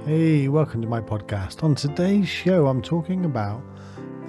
Hey, welcome to my podcast. On today's show, I'm talking about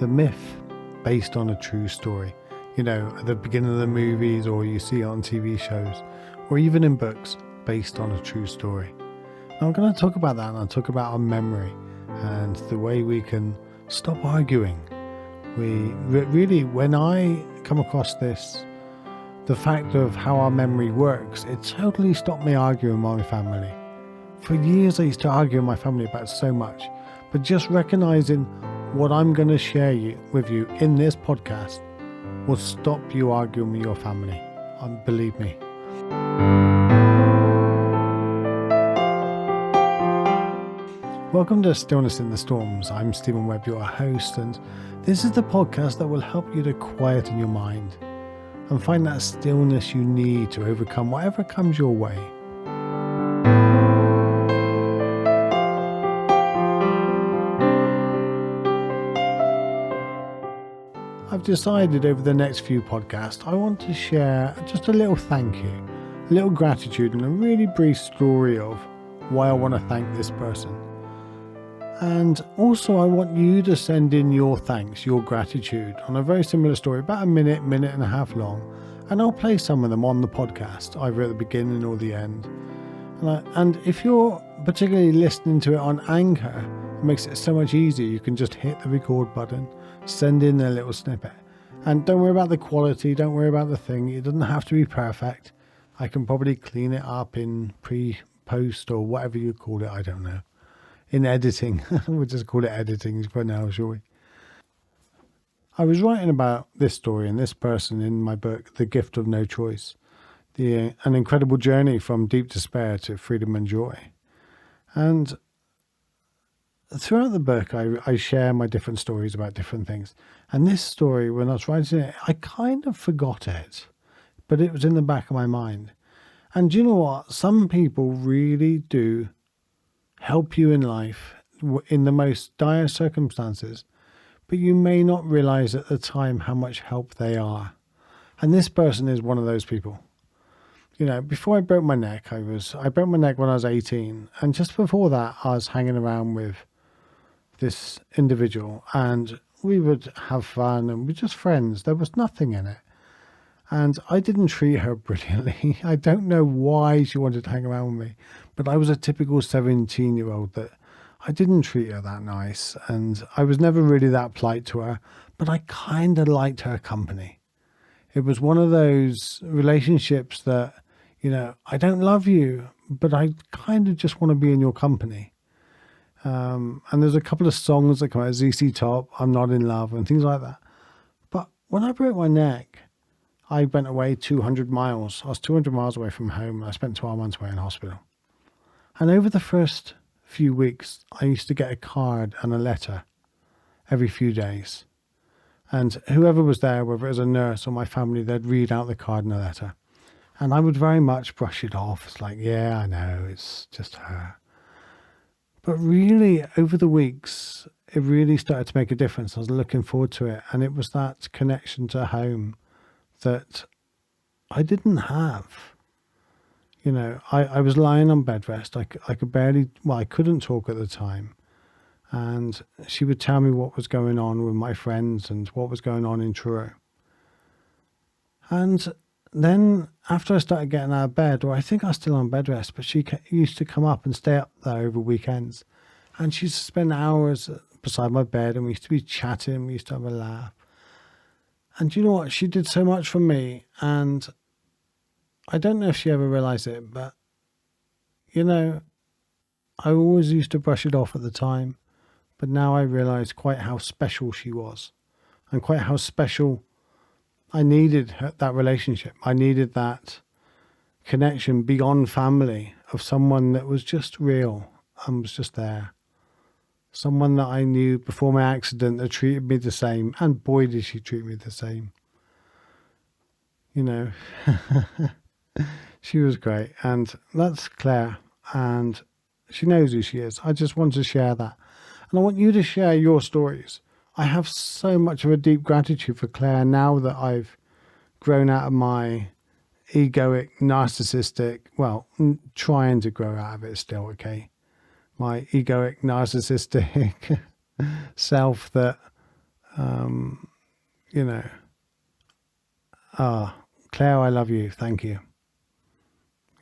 the myth based on a true story. You know, at the beginning of the movies, or you see it on TV shows, or even in books based on a true story. Now, I'm going to talk about that, and I'll talk about our memory and the way we can stop arguing. Really, when I come across this, the fact of how our memory works, it totally stopped me arguing with my family. For years I used to argue with my family about so much, but just recognizing what I'm going to share with you in this podcast will stop you arguing with your family. Believe me. Welcome to Stillness in the Storms. I'm Stephen Webb, your host, and this is the podcast that will help you to quieten your mind and find that stillness you need to overcome whatever comes your way. I've decided over the next few podcasts I want to share just a little thank you, a little gratitude, and a really brief story of why I want to thank this person. And also I want you to send in your thanks, your gratitude on a very similar story, about a minute and a half long, and I'll play some of them on the podcast, either at the beginning or the end. And if you're particularly listening to it on Anchor, it makes it so much easier. You can just hit the record button, send in a little snippet, and don't worry about the quality, don't worry about the thing. It doesn't have to be perfect. I can probably clean it up in post or whatever you call it, I don't know, in editing. We'll just call it editing for now, shall we? I was writing about this story and this person in my book, The Gift of No Choice, an incredible journey from deep despair to freedom and joy. And throughout the book, I share my different stories about different things. And this story, when I was writing it, I kind of forgot it, but it was in the back of my mind. And do you know what? Some people really do help you in life in the most dire circumstances, but you may not realize at the time how much help they are. And this person is one of those people. You know, before I broke my neck, I broke my neck when I was 18. And just before that, I was hanging around with this individual, and we would have fun and we're just friends. There was nothing in it. And I didn't treat her brilliantly. I don't know why she wanted to hang around with me, but I was a typical 17-year-old that I didn't treat her that nice. And I was never really that polite to her, but I kind of liked her company. It was one of those relationships that, you know, I don't love you, but I kind of just want to be in your company. And there's a couple of songs that come out, ZZ Top, I'm Not in Love, and things like that. But when I broke my neck, I went away 200 miles. I was 200 miles away from home. I spent 12 months away in hospital. And over the first few weeks, I used to get a card and a letter every few days. And whoever was there, whether it was a nurse or my family, they'd read out the card and the letter. And I would very much brush it off. It's like, yeah, I know, it's just her. But really, over the weeks, it really started to make a difference. I was looking forward to it. And it was that connection to home that I didn't have. You know, I was lying on bed rest. I could barely, I couldn't talk at the time. And she would tell me what was going on with my friends and what was going on in Truro. And then after I started getting out of bed, or I think I was still on bed rest, but she used to come up and stay up there over weekends. And she used to spend hours beside my bed, and we used to be chatting, we used to have a laugh. And you know what? She did so much for me, and I don't know if she ever realized it, but, you know, I always used to brush it off at the time, but now I realize quite how special she was, and quite how special I needed that relationship. I needed that connection beyond family of someone that was just real and was just there. Someone that I knew before my accident that treated me the same. And boy, did she treat me the same. You know, she was great. And that's Claire. And she knows who she is. I just want to share that. And I want you to share your stories. I have so much of a deep gratitude for Claire now that I've grown out of my egoic, narcissistic, trying to grow out of it still, okay? my egoic, narcissistic self that, you know, Claire, I love you. Thank you.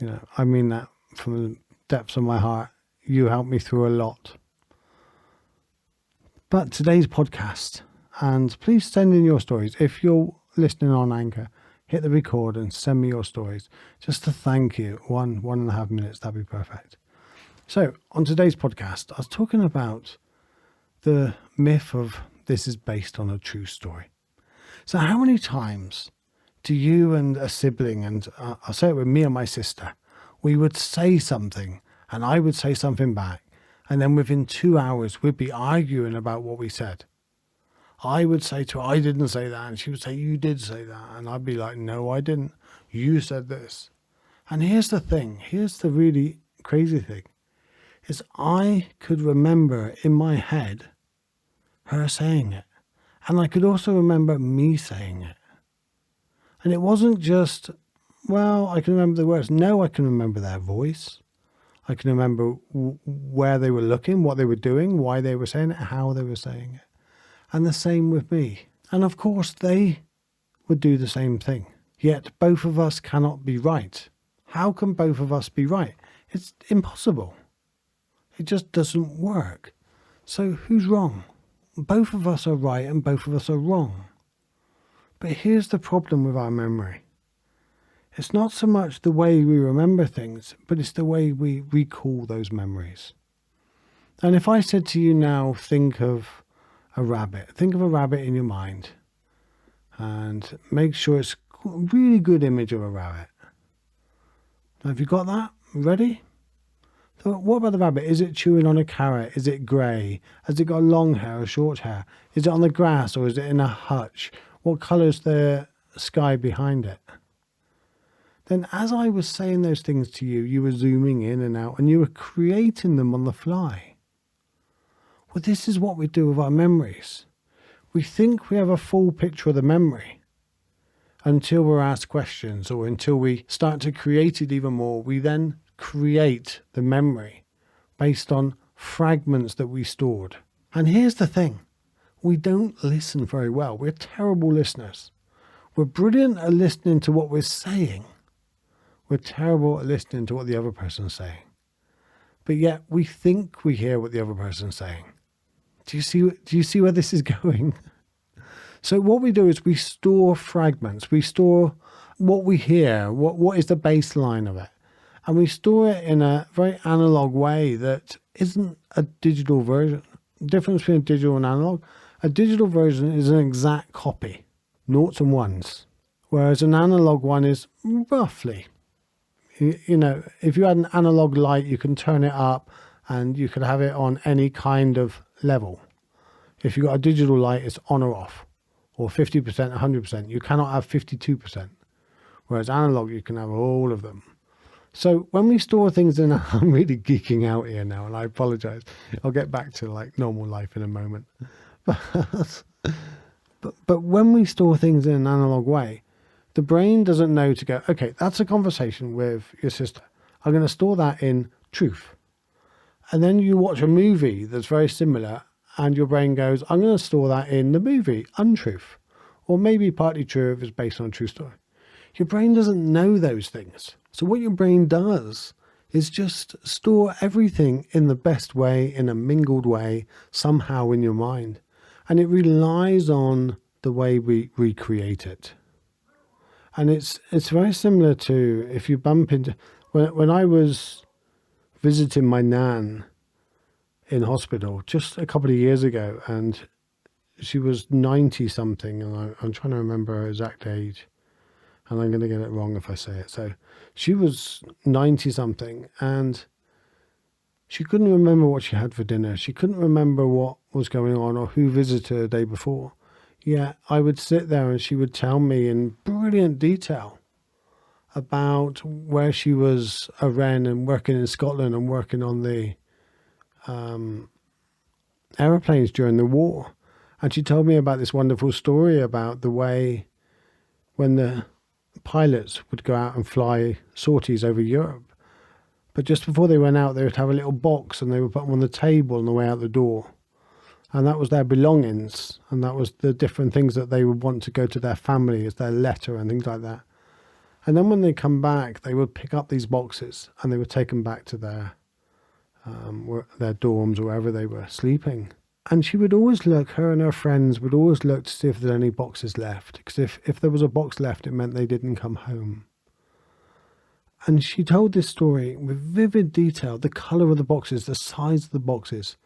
You know, I mean that from the depths of my heart. You helped me through a lot. But today's podcast, and please send in your stories. If you're listening on Anchor, hit the record and send me your stories just to thank you. 1.5 minutes, that'd be perfect. So on today's podcast, I was talking about the myth of this is based on a true story. So how many times do you and a sibling, and I'll say it with me and my sister, we would say something and I would say something back, and then within 2 hours we'd be arguing about what we said. I would say to her, I didn't say that, and she would say, you did say that, and I'd be like, no, I didn't. You said this. And here's the thing, here's the really crazy thing, is I could remember in my head her saying it, and I could also remember me saying it. And it wasn't just, well, I can remember the words. No, I can remember their voice. I can remember where they were looking, what they were doing, why they were saying it, how they were saying it. And the same with me. And of course, they would do the same thing. Yet both of us cannot be right. How can both of us be right? It's impossible. It just doesn't work. So who's wrong? Both of us are right and both of us are wrong. But here's the problem with our memory. It's not so much the way we remember things, but it's the way we recall those memories. And if I said to you now, think of a rabbit. Think of a rabbit in your mind and make sure it's a really good image of a rabbit. Have you got that? Ready? So what about the rabbit? Is it chewing on a carrot? Is it grey? Has it got long hair or short hair? Is it on the grass or is it in a hutch? What colour's the sky behind it? Then as I was saying those things to you, you were zooming in and out and you were creating them on the fly. Well, this is what we do with our memories. We think we have a full picture of the memory until we're asked questions, or until we start to create it even more. We then create the memory based on fragments that we stored. And here's the thing. We don't listen very well. We're terrible listeners. We're brilliant at listening to what we're saying. We're terrible at listening to what the other person's saying. But yet we think we hear what the other person's saying. Do you see where this is going? So what we do is we store fragments. We store what we hear, what is the baseline of it. And we store it in a very analog way that isn't a digital version. The difference between a digital and analog, a digital version is an exact copy, noughts and ones, whereas an analog one is roughly. You know, if you had an analog light, you can turn it up and you could have it on any kind of level. If you've got a digital light, it's on or off, or 50%, 100%. You cannot have 52%, whereas analog, you can have all of them. So when we store things in, I'm really geeking out here now, and I apologize. I'll get back to like normal life in a moment. But when we store things in an analog way, the brain doesn't know to go, okay, that's a conversation with your sister. I'm going to store that in truth. And then you watch a movie that's very similar and your brain goes, I'm going to store that in the movie, untruth. Or maybe partly true if it's based on a true story. Your brain doesn't know those things. So what your brain does is just store everything in the best way, in a mingled way, somehow in your mind. And it relies on the way we recreate it. And it's very similar to if you bump into, when I was visiting my nan in hospital just a couple of years ago, and she was 90 something, and I'm trying to remember her exact age, and I'm going to get it wrong if I say it. So she was 90 something, and she couldn't remember what she had for dinner. She couldn't remember what was going on or who visited her the day before. Yeah, I would sit there and she would tell me in brilliant detail about where she was a wren and working in Scotland and working on the aeroplanes during the war. And she told me about this wonderful story about the way when the pilots would go out and fly sorties over Europe, But just before they went out, they would have a little box and they would put them on the table on the way out the door. And that was their belongings. And that was the different things that they would want to go to their family as their letter and things like that. And then when they come back, they would pick up these boxes and they would take them back to their dorms or wherever they were sleeping. And she would always look, her and her friends would always look to see if there's any boxes left. Because if there was a box left, it meant they didn't come home. And she told this story with vivid detail, the colour of the boxes, the size of the boxes.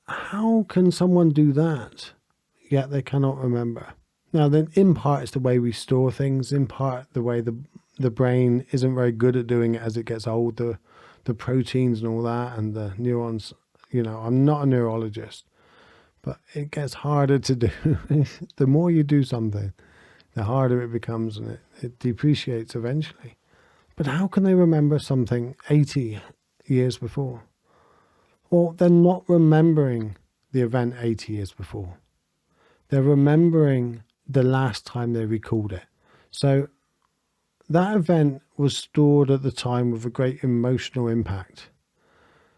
How can someone do that, yet they cannot remember? Now then, in part, it's the way we store things. In part, the way the brain isn't very good at doing it as it gets older. The proteins and all that and the neurons. I'm not a neurologist, but it gets harder to do. The more you do something, the harder it becomes and it depreciates eventually. But how can they remember something 80 years before? Well, they're not remembering the event 80 years before. They're remembering the last time they recalled it. So that event was stored at the time with a great emotional impact.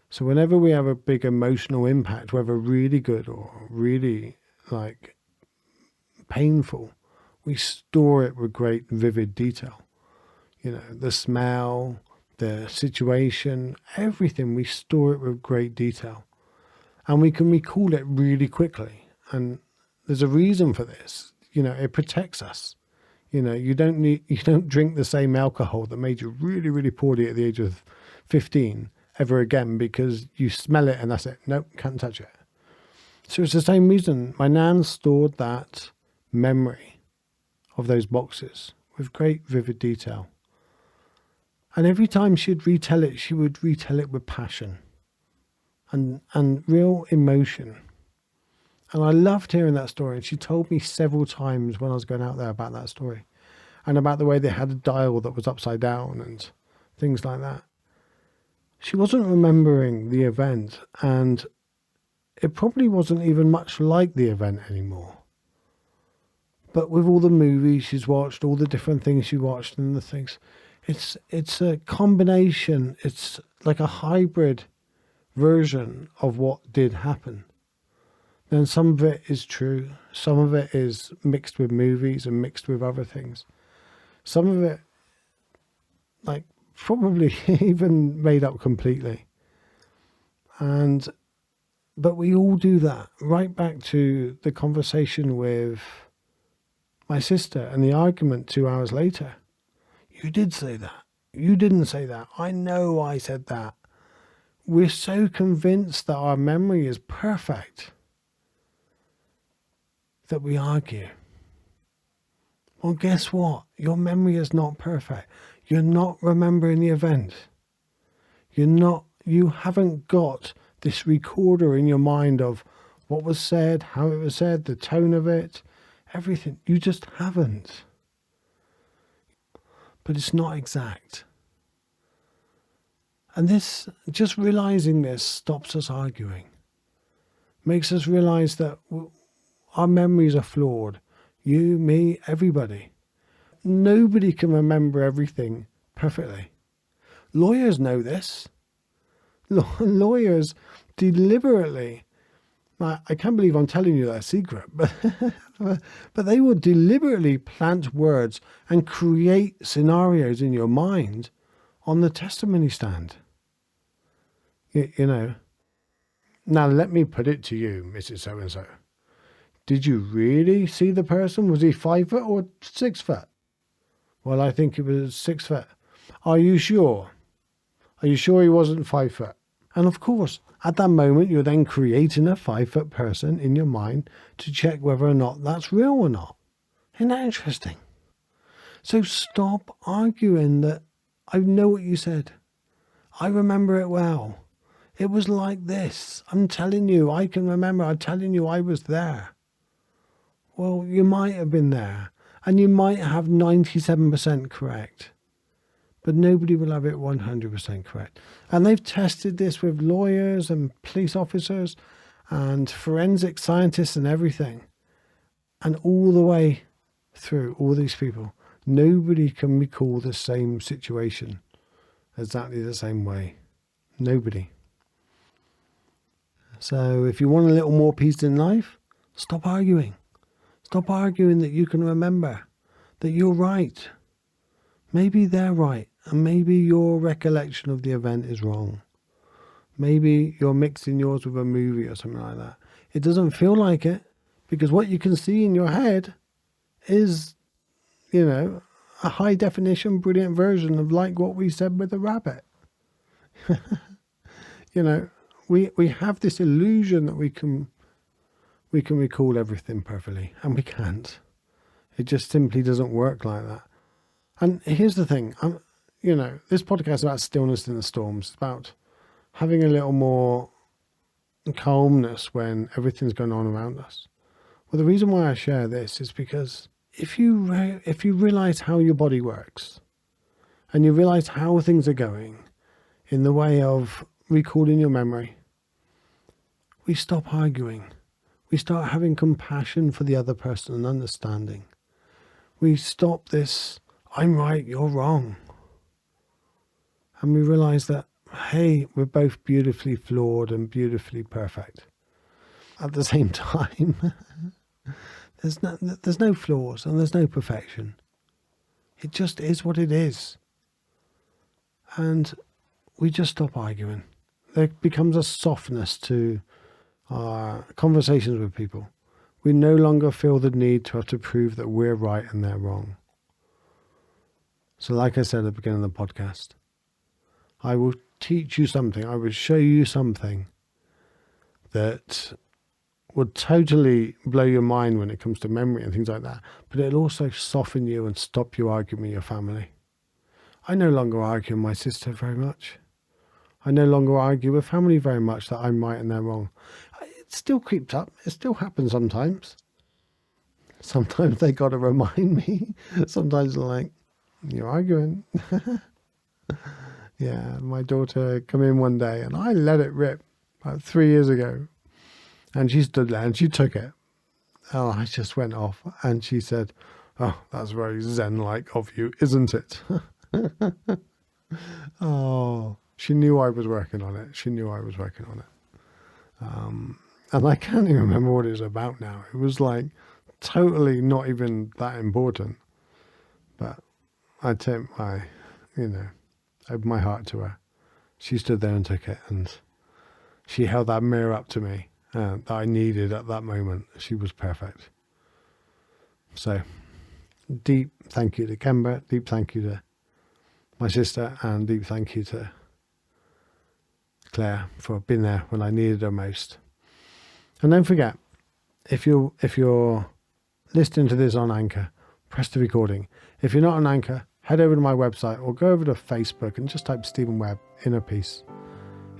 So whenever we have a big emotional impact, whether really good or really painful, we store it with great vivid detail. The smell, the situation, everything, we store it with great detail. And we can recall it really quickly. And there's a reason for this. It protects us. You don't drink the same alcohol that made you really, really poorly at the age of 15 ever again because you smell it and that's it. Nope, can't touch it. So it's the same reason. My nan stored that memory of those boxes with great vivid detail. And every time she'd retell it, she would retell it with passion and real emotion. And I loved hearing that story. And she told me several times when I was going out there about that story and about the way they had a dial that was upside down and things like that. She wasn't remembering the event, and it probably wasn't even much like the event anymore. But with all the movies she's watched, all the different things she watched and the things, it's a combination. It's like a hybrid version of what did happen. Then some of it is true. Some of it is mixed with movies and mixed with other things. Some of it, probably even made up completely. But we all do that. Right back to the conversation with my sister and the argument 2 hours later. You did say that. You didn't say that. I know I said that. We're so convinced that our memory is perfect that we argue. Well, guess what? Your memory is not perfect. You're not remembering the event. You haven't got this recorder in your mind of what was said, how it was said, the tone of it, everything. You just haven't. But it's not exact. And just realizing this stops us arguing. Makes us realize that our memories are flawed. You, me, everybody. Nobody can remember everything perfectly. Lawyers know this. Lawyers deliberately, I can't believe I'm telling you that secret, but they will deliberately plant words and create scenarios in your mind on the testimony stand. Now let me put it to you, Mrs. So-and-so. Did you really see the person? Was he 5 foot or 6 foot? Well, I think it was 6 foot. Are you sure? Are you sure he wasn't 5 foot? And of course, at that moment, you're then creating a 5 foot person in your mind to check whether or not that's real or not. Isn't that interesting? So stop arguing that I know what you said. I remember it well. It was like this. I'm telling you, I can remember. I'm telling you I was there. Well, you might have been there, and you might have 97% correct, but nobody will have it 100% correct. And they've tested this with lawyers and police officers and forensic scientists and everything. And all the way through all these people, nobody can recall the same situation exactly the same way. Nobody. So if you want a little more peace in life, stop arguing. Stop arguing that you can remember, that you're right. Maybe they're right, and maybe your recollection of the event is wrong. Maybe you're mixing yours with a movie or something like that. It doesn't feel like it, because what you can see in your head is, a high definition, brilliant version of like what we said with the rabbit. We have this illusion that we can recall everything perfectly, and we can't. It just simply doesn't work like that. And here's the thing, this podcast is about stillness in the storms. It's about having a little more calmness when everything's going on around us. Well, the reason why I share this is because if you realize how your body works, and you realize how things are going in the way of recalling your memory, we stop arguing. We start having compassion for the other person and understanding. We stop this, I'm right, you're wrong. And we realize that, hey, we're both beautifully flawed and beautifully perfect. At the same time, there's no flaws and there's no perfection. It just is what it is. And we just stop arguing. There becomes a softness to our conversations with people. We no longer feel the need to have to prove that we're right and they're wrong. So like I said at the beginning of the podcast, I will teach you something, I will show you something that would totally blow your mind when it comes to memory and things like that, but it'll also soften you and stop you arguing with your family. I no longer argue with my sister very much. I no longer argue with family very much that I'm right and they're wrong. It still creeps up. It still happens sometimes. Sometimes they got to remind me. Sometimes they're like, you're arguing. Yeah, my daughter come in one day and I let it rip about 3 years ago. And she stood there and she took it. Oh, I just went off and she said, oh, that's very Zen-like of you, isn't it? Oh, she knew I was working on it. And I can't even remember what it was about now. It was like totally not even that important. But I opened my heart to her. She stood there and took it, and she held that mirror up to me that I needed at that moment. She was perfect. So, deep thank you to Kemba, deep thank you to my sister, and deep thank you to Claire for being there when I needed her most. And don't forget, if you're listening to this on Anchor, press the recording. If you're not on Anchor, head over to my website or go over to Facebook and just type Stephen Webb, Inner Peace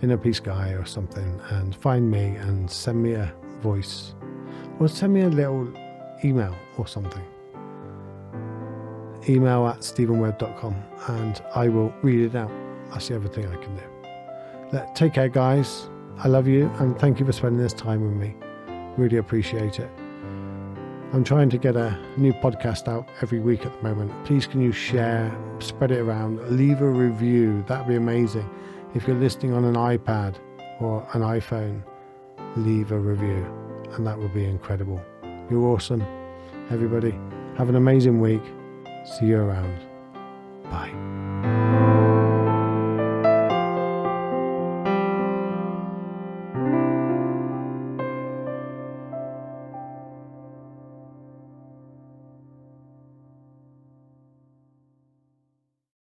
Guy or something, and find me and send me a voice or send me a little email or something. Email at stephenwebb.com and I will read it out. That's the other thing I can do. Take care, guys. I love you and thank you for spending this time with me. Really appreciate it. I'm trying to get a new podcast out every week at the moment. Please can you share, spread it around, leave a review. That'd be amazing. If you're listening on an iPad or an iPhone, leave a review and that would be incredible. You're awesome. Everybody, have an amazing week. See you around. Bye.